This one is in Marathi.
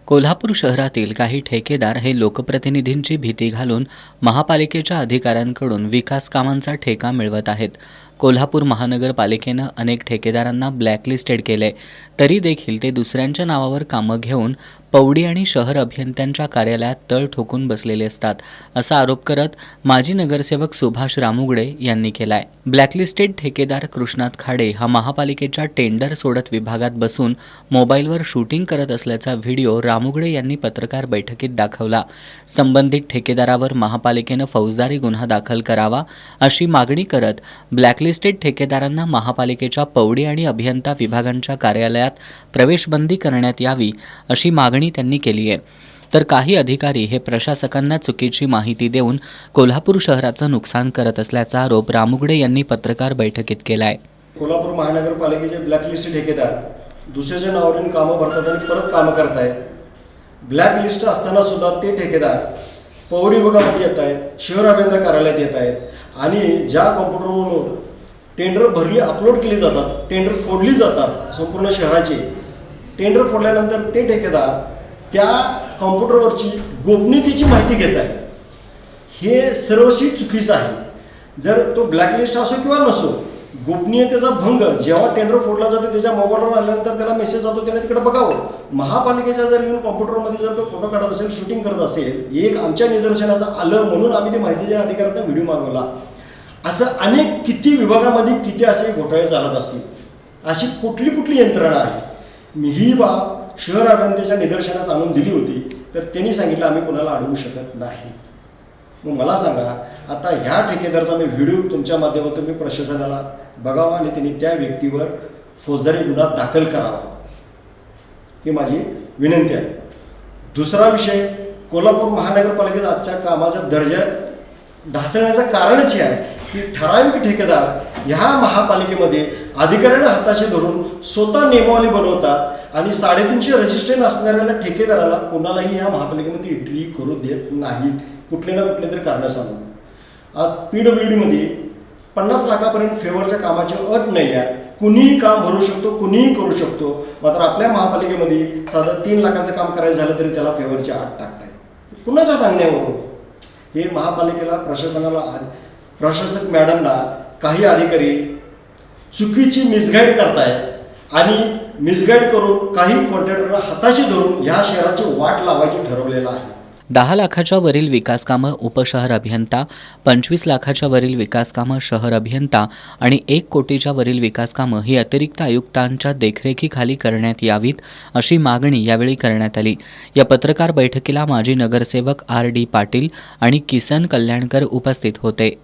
कोल्हापूर शहरातील काही ठेकेदार हे लोकप्रतिनिधींची भीती घालून महापालिकेच्या अधिकाऱ्यांकडून विकास कामांचा ठेका मिळवत आहेत. कोल्हापूर महानगरपालिकेनं अनेक ठेकेदारांना ब्लॅकलिस्टेड केले, तरी देखील ते दुसऱ्यांच्या नावावर कामं घेऊन पौडी आणि शहर अभियंत्यांच्या कार्यालयात तळ ठोकून बसलेले असतात, असा आरोप करत माजी नगरसेवक सुभाष रामुगडे यांनी केलाय. ब्लॅकलिस्टेड ठेकेदार कृष्णात खाडे हा महापालिकेच्या टेंडर सोडत विभागात बसून मोबाईलवर शूटिंग करत असल्याचा व्हिडिओ रामुगडे यांनी पत्रकार बैठकीत दाखवला. संबंधित ठेकेदारावर महापालिकेनं फौजदारी गुन्हा दाखल करावा अशी मागणी करत ब्लॅकलिस्टेड ठेकेदारांना महापालिकेच्या पौडी आणि अभियंता विभागांच्या कार्यालयात प्रवेशबंदी करण्यात यावी अशी मागणी त्यांनी केली आहे. तर काही अधिकारी हे प्रशासकांना चुकीची माहिती देऊन कोल्हापूर शहराचं नुकसान करत असल्याचा आरोप रामुगडे यांनी पत्रकार बैठकीत केलाय. कोल्हापूर महानगरपालिकेचे ब्लॅकलिस्ट ठेकेदार दुसऱ्याच्या नावावरून कामं भरतात आणि परत कामं करतायत. ब्लॅकलिस्ट असताना सुद्धा ते ठेकेदार पौडी विभागामध्ये येत आहेत, शहर अभियंता कार्यालयात येत आहेत आणि ज्या कॉम्प्युटरवरून टेंडर भरली अपलोड केली जातात, टेंडर फोडली जातात संपूर्ण शहराची. टेंडर फोडल्यानंतर ते ठेकेदार त्या कॉम्प्युटरवरची गोपनीयतेची माहिती घेत आहे. हे सर्वस्वी चुकीचं आहे. जर तो ब्लॅकलिस्ट असो किंवा नसो, गोपनीयतेचा भंग जेव्हा टेंडर फोडला जातो त्याच्या मोबाईलवर आल्यानंतर त्याला मेसेज जातो, त्याने तिकडे बघावं. महापालिकेच्या जर येऊन कॉम्प्युटरमध्ये जर तो फोटो काढत असेल, शूटिंग करत असेल, एक आमच्या निदर्शनास आलं म्हणून आम्ही ते माहितीच्या अधिकाऱ्यांना व्हिडिओ मागवला. असं अनेक किती विभागामध्ये किती असे घोटाळे चालत असतील, अशी कुठली यंत्रणा आहे. मी ही बाब शहर अभियंत्याच्या निदर्शनास आणून दिली होती, तर त्यांनी सांगितलं आम्ही कोणाला अडवू शकत नाही. मग मला सांगा, आता ह्या ठेकेदारचा मी व्हिडिओ तुमच्या माध्यमातून मी प्रशासनाला बघावा आणि त्यांनी त्या व्यक्तीवर फौजदारी गुन्हा दाखल करावा, ही माझी विनंती आहे. दुसरा विषय, कोल्हापूर महानगरपालिकेचा आजच्या कामाचा दर्जा ढासळण्याचं कारणच हे आहे की ठराविक ठेकेदार ह्या महापालिकेमध्ये अधिकाऱ्यांना हाताशी धरून स्वतः नियमावली बनवतात आणि 350 रजिस्ट्रेशन असणाऱ्या ठेकेदाराला कोणालाही ह्या महापालिकेमध्ये एंट्री करू देत नाहीत, कुठले ना कुठले तरी कारण सांगून. आज PWDमध्ये 50 लाखापर्यंत फेवरच्या कामाची अट नाही आहे. कुणीही काम भरू शकतो, कुणीही करू शकतो. मात्र आपल्या महापालिकेमध्ये साधं 3 लाखाचं काम करायचं झालं तरी त्याला फेवरची अट टाकताय. कुणाच्या सांगण्यावरून हे महापालिकेला प्रशासक मॅडमला काही अधिकारी चुकीची मिसगाईड करतायत आणि मिसगाईड करून काही कॉन्ट्रॅक्टरला हाताशी धरून ह्या शहराची वाट लावायची ठरवलेलं आहे. 10 लाखाच्या वरील विकास कामं उपशहर अभियंता, 25 लाखाच्या वरील विकास कामं शहर अभियंता आणि 1 कोटीच्या वरील विकास कामं ही अतिरिक्त आयुक्तांच्या देखरेखीखाली करण्यात यावीत अशी मागणी यावेळी करण्यात आली. या पत्रकार बैठकीला माजी नगरसेवक RD पाटील आणि किसन कल्याणकर उपस्थित होते.